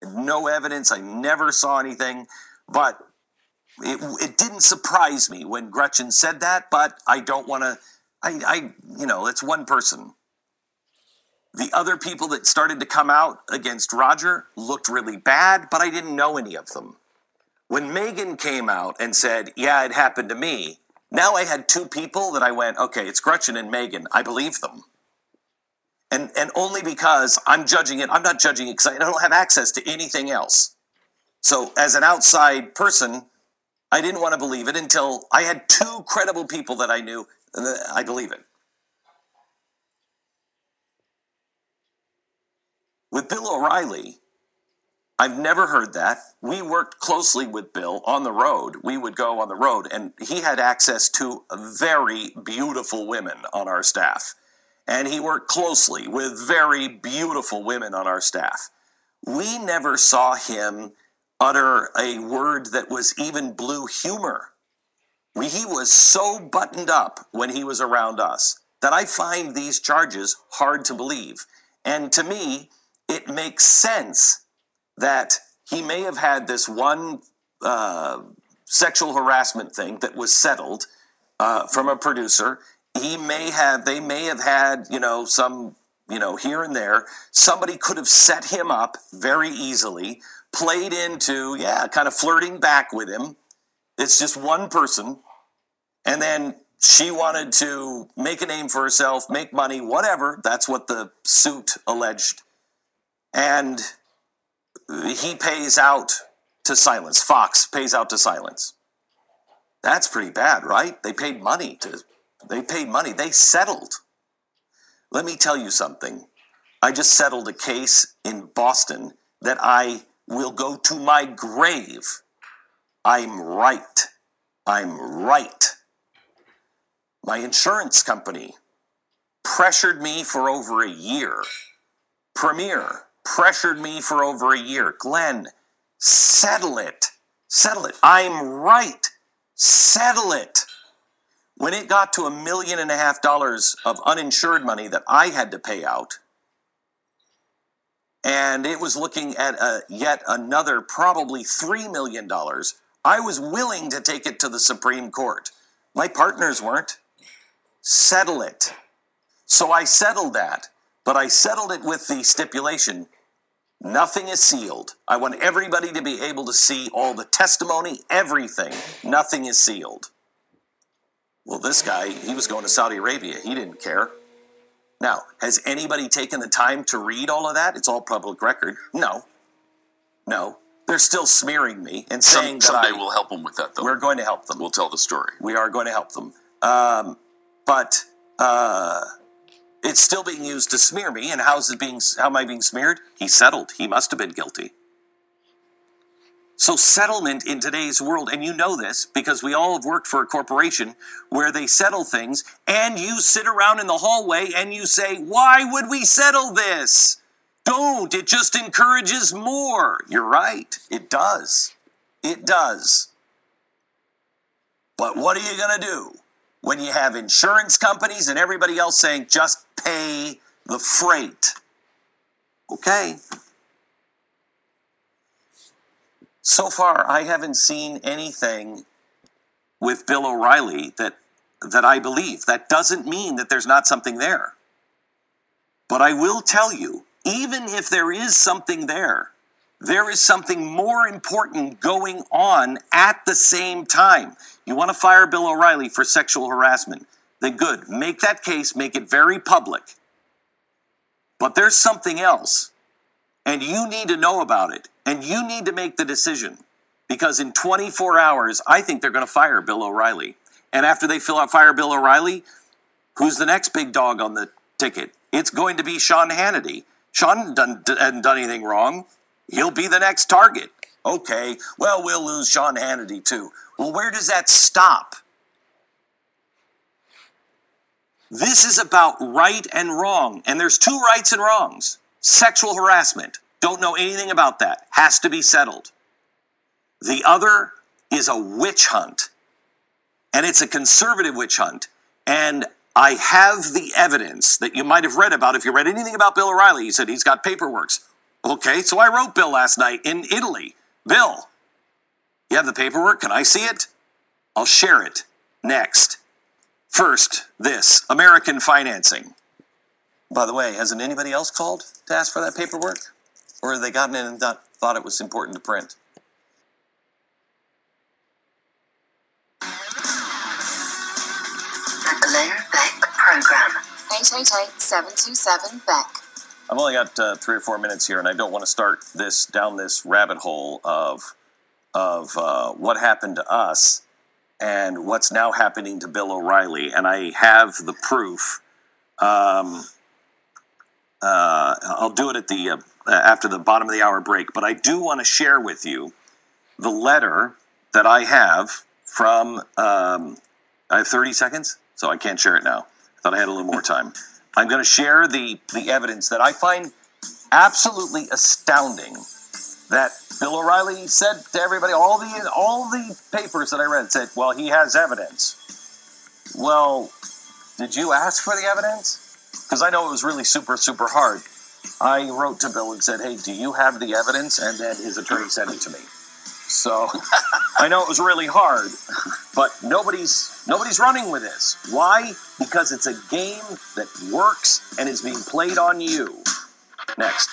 have no evidence. I never saw anything. But it didn't surprise me when Gretchen said that, but I don't want to, it's one person. The other people that started to come out against Roger looked really bad, but I didn't know any of them. When Megan came out and said, yeah, it happened to me, now I had two people that I went, okay, it's Gretchen and Megan. I believe them. And only because I'm judging it. I'm not judging it because I don't have access to anything else. So as an outside person, I didn't want to believe it until I had two credible people that I knew. I believe it. With Bill O'Reilly, I've never heard that. We worked closely with Bill on the road. We would go on the road, and he had access to very beautiful women on our staff. And he worked closely with very beautiful women on our staff. We never saw him utter a word that was even blue humor. He was so buttoned up when he was around us that I find these charges hard to believe. And to me, it makes sense that he may have had this one sexual harassment thing that was settled from a producer. They may have had, some, here and there. Somebody could have set him up very easily, played into, kind of flirting back with him. It's just one person. And then she wanted to make a name for herself, make money, whatever. That's what the suit alleged. And he pays out to silence. Fox pays out to silence. That's pretty bad, right? They paid money. They settled. Let me tell you something. I just settled a case in Boston that I will go to my grave. I'm right. My insurance company pressured me for over a year. Premier pressured me for over a year. Glenn, settle it. I'm right. Settle it. When it got to $1.5 million of uninsured money that I had to pay out, and it was looking at yet another probably $3 million, I was willing to take it to the Supreme Court. My partners weren't. Settle it. So I settled that, but I settled it with the stipulation, nothing is sealed. I want everybody to be able to see all the testimony, everything. Nothing is sealed. Well, this guy, he was going to Saudi Arabia. He didn't care. Now, has anybody taken the time to read all of that? It's all public record. No. They're still smearing me and saying someday we'll help them with that, though. We're going to help them. We'll tell the story. We are going to help them. But it's still being used to smear me. And how am I being smeared? He settled. He must have been guilty. So settlement in today's world, and you know this because we all have worked for a corporation where they settle things, and you sit around in the hallway and you say, why would we settle this? Don't. It just encourages more. You're right. It does. It does. But what are you going to do when you have insurance companies and everybody else saying, just pay the freight? Okay. So far, I haven't seen anything with Bill O'Reilly that I believe. That doesn't mean that there's not something there. But I will tell you, even if there is something there is something more important going on at the same time. You want to fire Bill O'Reilly for sexual harassment, then good. Make that case, make it very public. But there's something else. And you need to know about it. And you need to make the decision. Because in 24 hours, I think they're going to fire Bill O'Reilly. And after they fire Bill O'Reilly, who's the next big dog on the ticket? It's going to be Sean Hannity. Sean hasn't done anything wrong. He'll be the next target. Okay, well, we'll lose Sean Hannity too. Well, where does that stop? This is about right and wrong. And there's two rights and wrongs. Sexual harassment. Don't know anything about that. Has to be settled. The other is a witch hunt. And it's a conservative witch hunt. And I have the evidence that you might have read about. If you read anything about Bill O'Reilly, he said he's got paperwork. Okay, so I wrote Bill last night in Italy. Bill, you have the paperwork? Can I see it? I'll share it. Next. First, this American financing. By the way, hasn't anybody else called to ask for that paperwork? Or have they gotten in and thought it was important to print? The Glenn Beck Program. 888-727-BECK. I've only got 3 or 4 minutes here, and I don't want to start down this rabbit hole of what happened to us and what's now happening to Bill O'Reilly. And I have the proof. I'll do it at the after the bottom of the hour break. But I do want to share with you the letter that I have from. I have 30 seconds, so I can't share it now. I thought I had a little more time. I'm going to share the evidence that I find absolutely astounding. That Bill O'Reilly said to everybody, all the papers that I read said, well, he has evidence. Well, did you ask for the evidence? Because I know it was really super, super hard. I wrote to Bill and said, hey, do you have the evidence? And then his attorney sent it to me. So I know it was really hard, but nobody's running with this. Why? Because it's a game that works and is being played on you. Next.